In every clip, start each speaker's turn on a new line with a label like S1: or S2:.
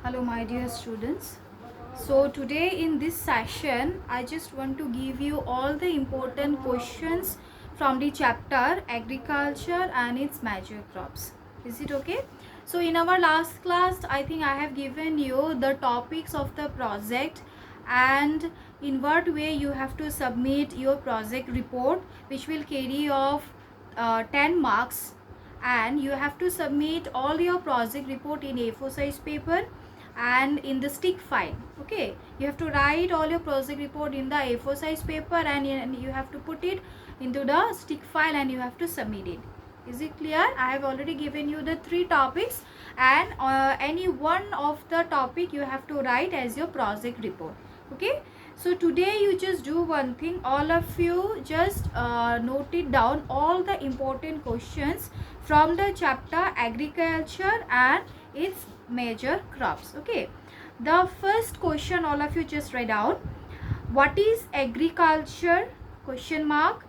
S1: Hello my dear students. So today in this session I just want to give you all the important questions from the chapter agriculture and its major crops. Is it okay? So in our last class I think I have given you the topics of the project and in what way you have to submit your project report, which will carry off 10 marks, and you have to submit all your project report in A4 size paper and in the stick file. Okay, you have to write all your project report in the A4 size paper and you have to put it into the stick file and you have to submit it. Is it clear? I have already given you the 3 topics, and any one of the topic you have to write as your project report. Okay, so today you just do one thing, all of you just note it down, all the important questions from the chapter agriculture and its major crops. Okay, the first question all of you just write down. What is agriculture? Question mark.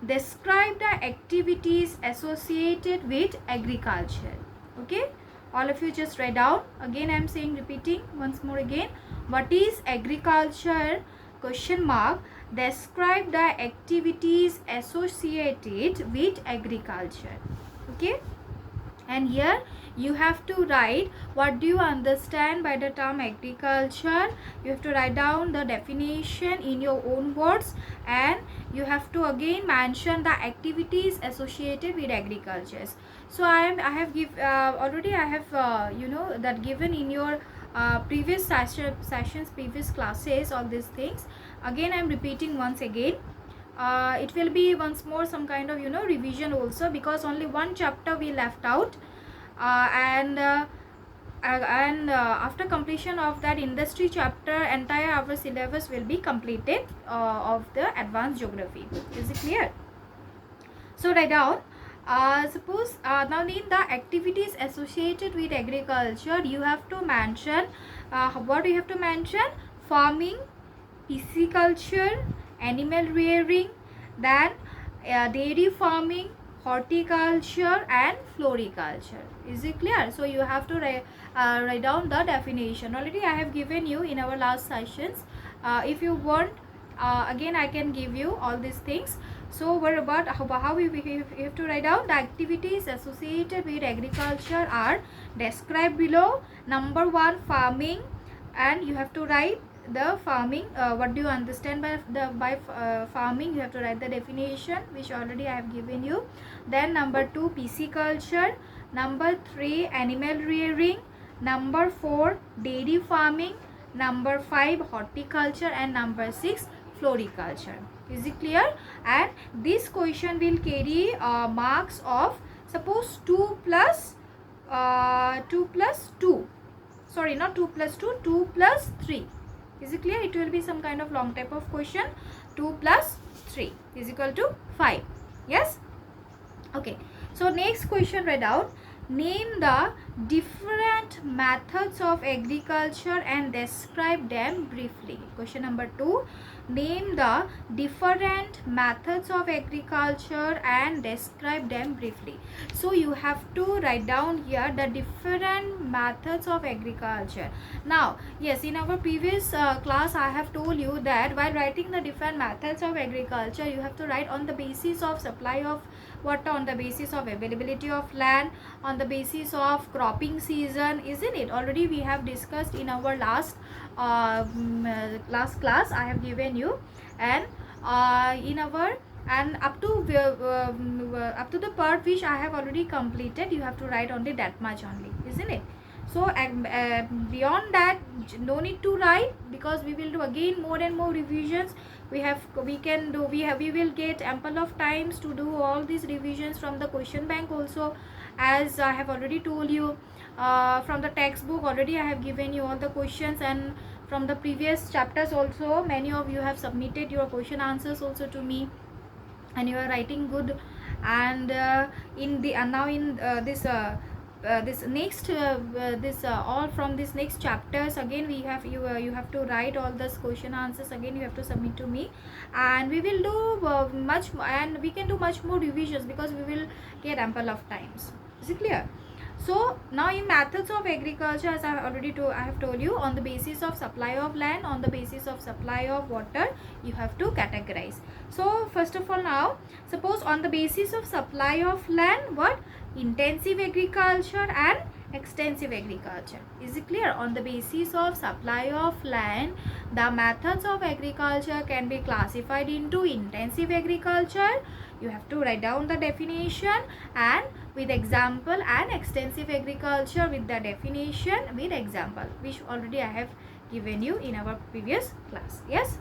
S1: Describe the activities associated with agriculture. Okay, all of you just write down. Again I am saying, repeating once more again. What is agriculture? Question mark. Describe the activities associated with agriculture. Okay, and here you have to write what do you understand by the term agriculture. You have to write down the definition in your own words, and you have to again mention the activities associated with agriculture. So I have already I have that given in your previous sessions, previous classes, all these things. Again I am repeating once again. It will be once more some kind of revision also, because only one chapter we left out, and after completion of that industry chapter, entire our syllabus will be completed of the advanced geography. Is it clear? So write down. Suppose now in the activities associated with agriculture, you have to mention what you have to mention: farming, pisciculture, animal rearing, then dairy farming, horticulture and floriculture. Is it clear? So you have to write down the definition. Already I have given you in our last sessions. If you want, again I can give you all these things. So what about how we have to write down the activities associated with agriculture are described below. Number 1, farming, and you have to write the farming. What do you understand by farming? You have to write the definition, which already I have given you. Then number 2, pisciculture. Number 3, animal rearing. Number 4, dairy farming. Number 5, horticulture, and number 6, floriculture. Is it clear? And this question will carry marks of, suppose 2 plus 2, sorry, not 2 plus 2, 2 plus 3. Is it clear? It will be some kind of long type of question. 2 plus 3 is equal to 5. Yes? Okay. So next question, read out. Name the different methods of agriculture and describe them briefly. Question number 2. Name the different methods of agriculture and describe them briefly. So you have to write down here the different methods of agriculture. Now, yes, in our previous class I have told you that while writing the different methods of agriculture, you have to write on the basis of supply of water, on the basis of availability of land, on the basis of cropping season, isn't it? Already we have discussed in our last class I have given you, and in our and up to the part which I have already completed, you have to write only that much only, isn't it? So beyond that, no need to write, because we will do again more and more revisions. We will get ample of times to do all these revisions from the question bank also, as I have already told you. From the textbook already I have given you all the questions, and from the previous chapters also many of you have submitted your question answers also to me, and you are writing good. And in the now in this next all from this next chapters, again we have you have to write all those question answers, again you have to submit to me, and we will do much, and we can do much more revisions, because we will get ample of times. Is it clear? So now in methods of agriculture, as I have told you, on the basis of supply of land, on the basis of supply of water, you have to categorize. So first of all, now suppose on the basis of supply of land, what? Intensive agriculture and extensive agriculture. Is it clear? On the basis of supply of land, the methods of agriculture can be classified into intensive agriculture. You have to write down the definition, and with example, and extensive agriculture with the definition with example, which already I have given you in our previous class. Yes.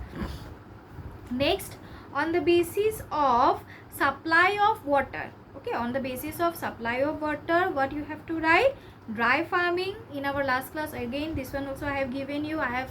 S1: Next, on the basis of supply of water. Okay, on the basis of supply of water, what you have to write? Dry farming. In our last class, again this one also I have given you, I have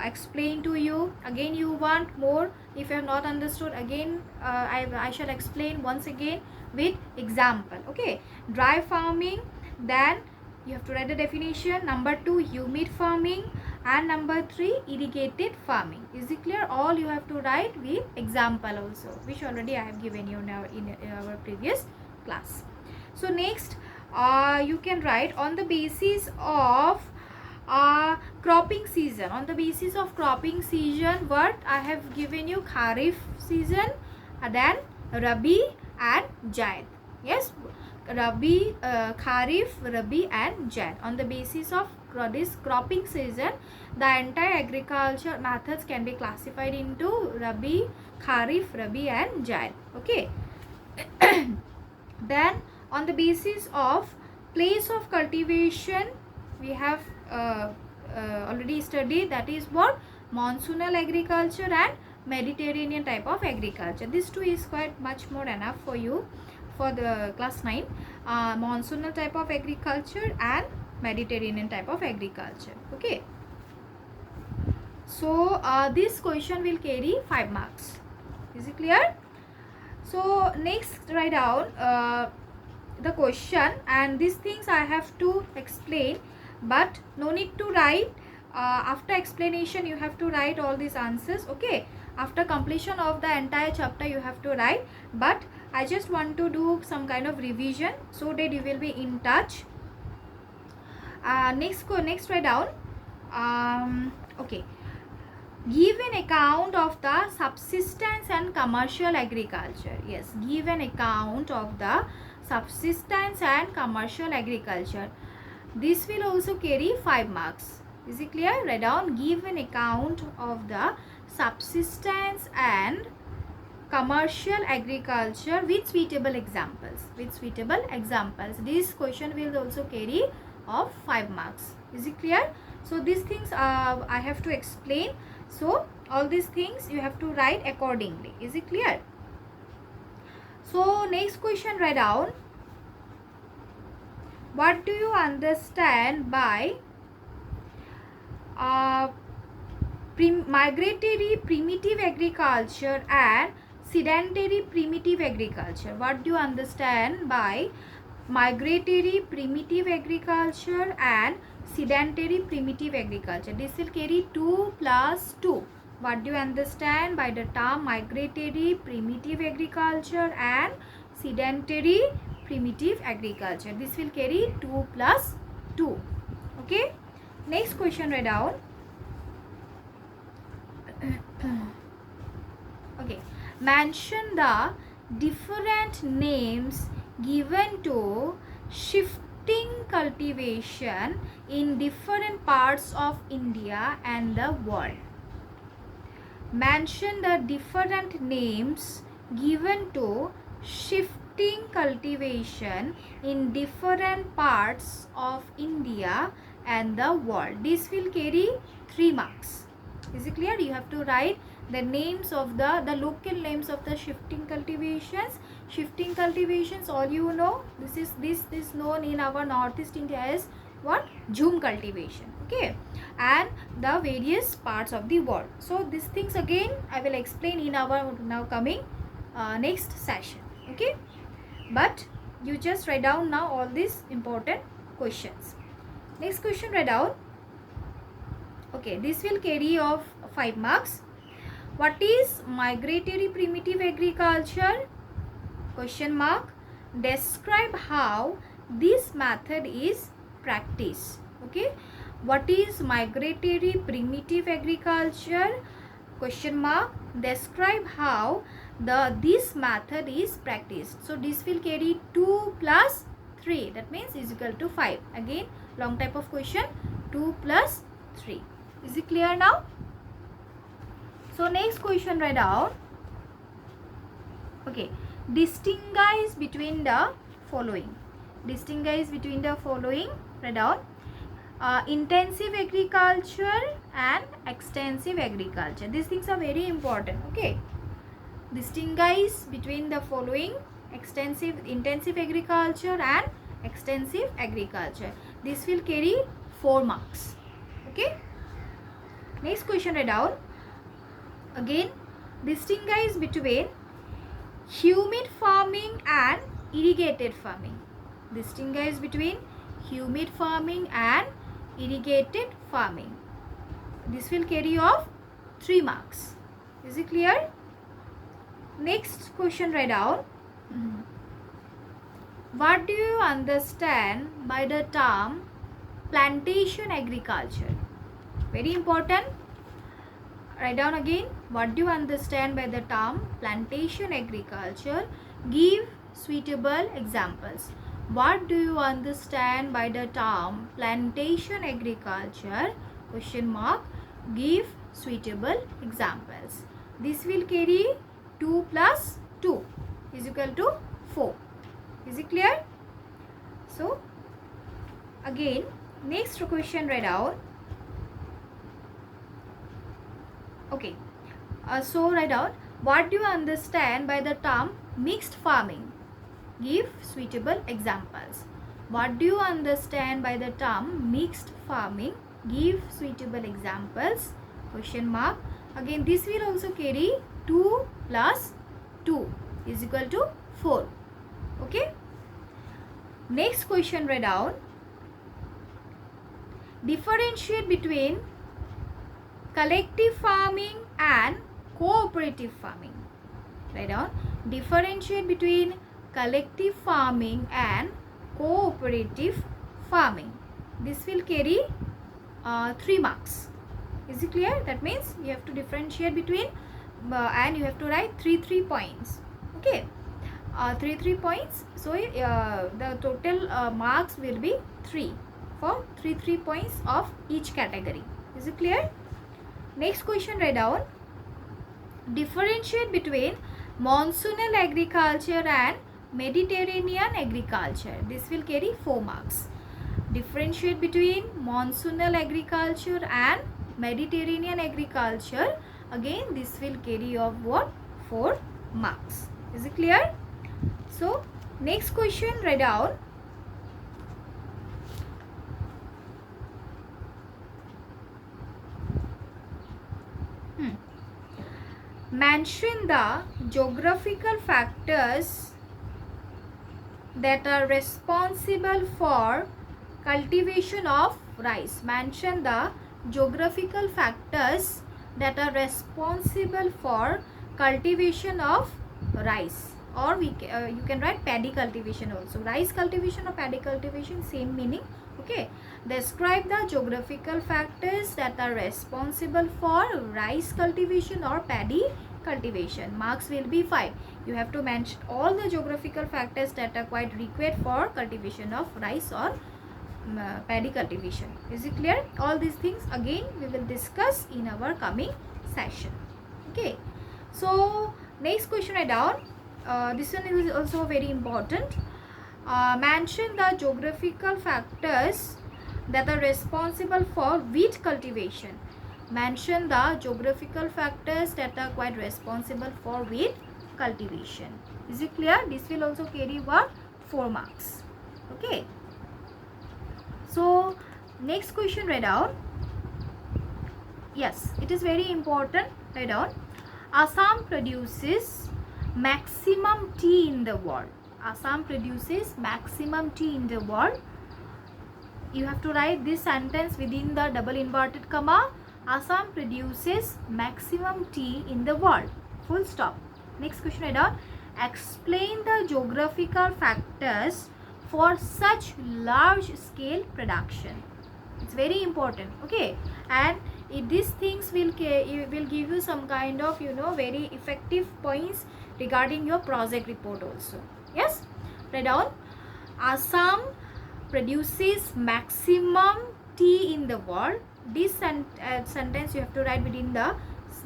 S1: explained to you. Again you want more, if you have not understood, again I shall explain once again with example. Okay, dry farming, then you have to write the definition. Number 2, humid farming, and number 3, irrigated farming. Is it clear? All you have to write with example also, which already I have given you now in our previous class. So next, you can write on the basis of cropping season. On the basis of cropping season, what I have given you? Kharif season, then Rabi and Zaid. Yes, Rabi, Kharif, Rabi and Zaid. On the basis of this cropping season, the entire agriculture methods can be classified into Rabi, Kharif, Rabi and Zaid. Okay. Then on the basis of place of cultivation, we have already studied, that is what? Monsoonal agriculture and Mediterranean type of agriculture. This two is quite much more enough for you for the class 9. Monsoonal type of agriculture and Mediterranean type of agriculture. Okay. So this question will carry 5 marks. Is it clear? So next, write down the question, and these things I have to explain, but no need to write. After explanation you have to write all these answers. Okay, after completion of the entire chapter you have to write, but I just want to do some kind of revision so that you will be in touch. Next write down. Okay, give an account of the subsistence and commercial agriculture. Yes, give an account of the subsistence and commercial agriculture. This will also carry 5 marks. Is it clear? Write down, give an account of the subsistence and commercial agriculture with suitable examples. With suitable examples. This question will also carry of 5 marks. Is it clear? So these things I have to explain. So all these things you have to write accordingly. Is it clear? So next question, write down, what do you understand by migratory primitive agriculture and sedentary primitive agriculture? What do you understand by migratory primitive agriculture and sedentary primitive agriculture? This will carry 2 plus 2. What do you understand by the term migratory primitive agriculture and sedentary primitive agriculture? This will carry 2 plus 2. Okay. Next question, write down. Okay. Mention the different names given to shifting cultivation in different parts of India and the world. Mention the different names given to shifting cultivation in different parts of India and the world. This will carry 3 marks. Is it clear? You have to write the names of the local names of the shifting cultivations. Shifting cultivations, all you know, this is known in our Northeast India as what? Jhum cultivation. Okay, and the various parts of the world. So these things again I will explain in our now coming next session. Okay, but you just write down now all these important questions. Next question, write down. Okay, this will carry of 5 marks. What is migratory primitive agriculture? Question mark. Describe how this method is practiced. Okay, what is migratory primitive agriculture? Question mark. Describe how this method is practiced. So this will carry 2 plus 3, that means is equal to 5. Again, long type of question, 2 plus 3. Is it clear now? So next question, write down. Okay, distinguish between the following. Distinguish between the following. Write down. Intensive agriculture and extensive agriculture. These things are very important. Okay, distinguish between the following: intensive agriculture and extensive agriculture. This will carry 4 marks. Okay, next question, write down. Again, distinguish between humid farming and irrigated farming. Distinguish between humid farming and irrigated farming. This will carry off 3 marks. Is it clear? Next question, write down. What do you understand by the term plantation agriculture? Very important. Write down again. What do you understand by the term plantation agriculture? Give suitable examples. What do you understand by the term plantation agriculture? Question mark. Give suitable examples. This will carry 2 plus 2 is equal to 4. Is it clear? So again, next question, write out. Okay, so write out. What do you understand by the term mixed farming? Give suitable examples. What do you understand by the term mixed farming? Give suitable examples. Question mark. Again, this will also carry 2 plus 2 is equal to 4. Okay. Next question, write down. Differentiate between collective farming and cooperative farming. Write down. Differentiate between collective farming and cooperative farming. This will carry 3 marks. Is it clear? That means you have to differentiate between and you have to write 3 points. Okay, 3 points. So the total marks will be 3 for 3 points of each category. Is it clear? Next question, write down. Differentiate between monsoonal agriculture and Mediterranean agriculture. This will carry 4 marks. Differentiate between monsoonal agriculture and Mediterranean agriculture. Again, this will carry off what? 4 marks. Is it clear? So next question, write down. Mention the geographical factors that are responsible for cultivation of rice. Mention the geographical factors that are responsible for cultivation of rice, or you can write paddy cultivation also. Rice cultivation or paddy cultivation, same meaning. Okay, describe the geographical factors that are responsible for rice cultivation or paddy cultivation. Marks will be 5. You have to mention all the geographical factors that are quite required for cultivation of rice or paddy cultivation. Is it clear? All these things again we will discuss in our coming session. Okay, so next question, write down. This one is also very important. Mention the geographical factors that are responsible for wheat cultivation. Mention the geographical factors that are quite responsible for wheat cultivation. Is it clear? This will also carry what? 4 marks. Okay. So next question, write down. Yes, it is very important. Write down. Assam produces maximum tea in the world. Assam produces maximum tea in the world. You have to write this sentence within the double inverted comma. Assam produces maximum tea in the world. Full stop. Next question, write down. Explain the geographical factors for such large scale production. It's very important, okay? And these things will give you some kind of very effective points regarding your project report also. Yes, write down. Assam produces maximum tea in the world. This sentence you have to write within the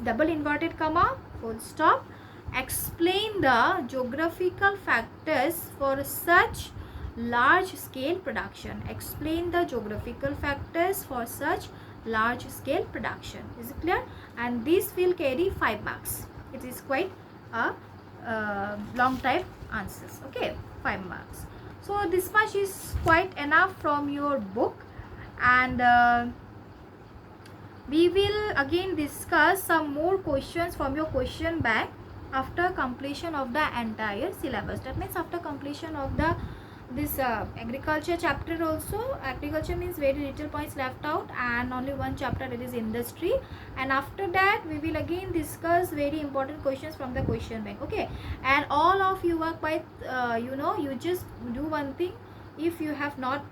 S1: double inverted comma, full stop. Explain the geographical factors for such large scale production. Explain the geographical factors for such large scale production. Is it clear? And this will carry 5 marks. It is quite a long type answers. Okay, 5 marks. So this much is quite enough from your book, and we will again discuss some more questions from your question bank after completion of the entire syllabus. That means after completion of the this agriculture chapter also. Agriculture means very little points left out, and only one chapter, that is industry. And after that we will again discuss very important questions from the question bank. Okay, and all of you are quite you just do one thing. If you have not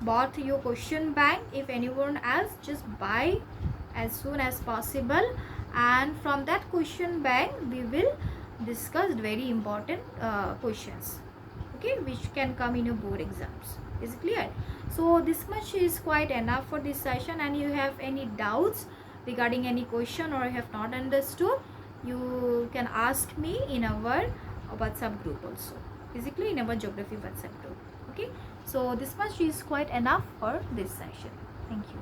S1: bought your question bank, if anyone else, just buy as soon as possible, and from that question bank we will discuss very important questions, okay, which can come in your board exams. Is it clear? So this much is quite enough for this session, and you have any doubts regarding any question or have not understood, you can ask me in our WhatsApp group also. Is it clear? In our geography WhatsApp group. Okay, so this much is quite enough for this session. Thank you.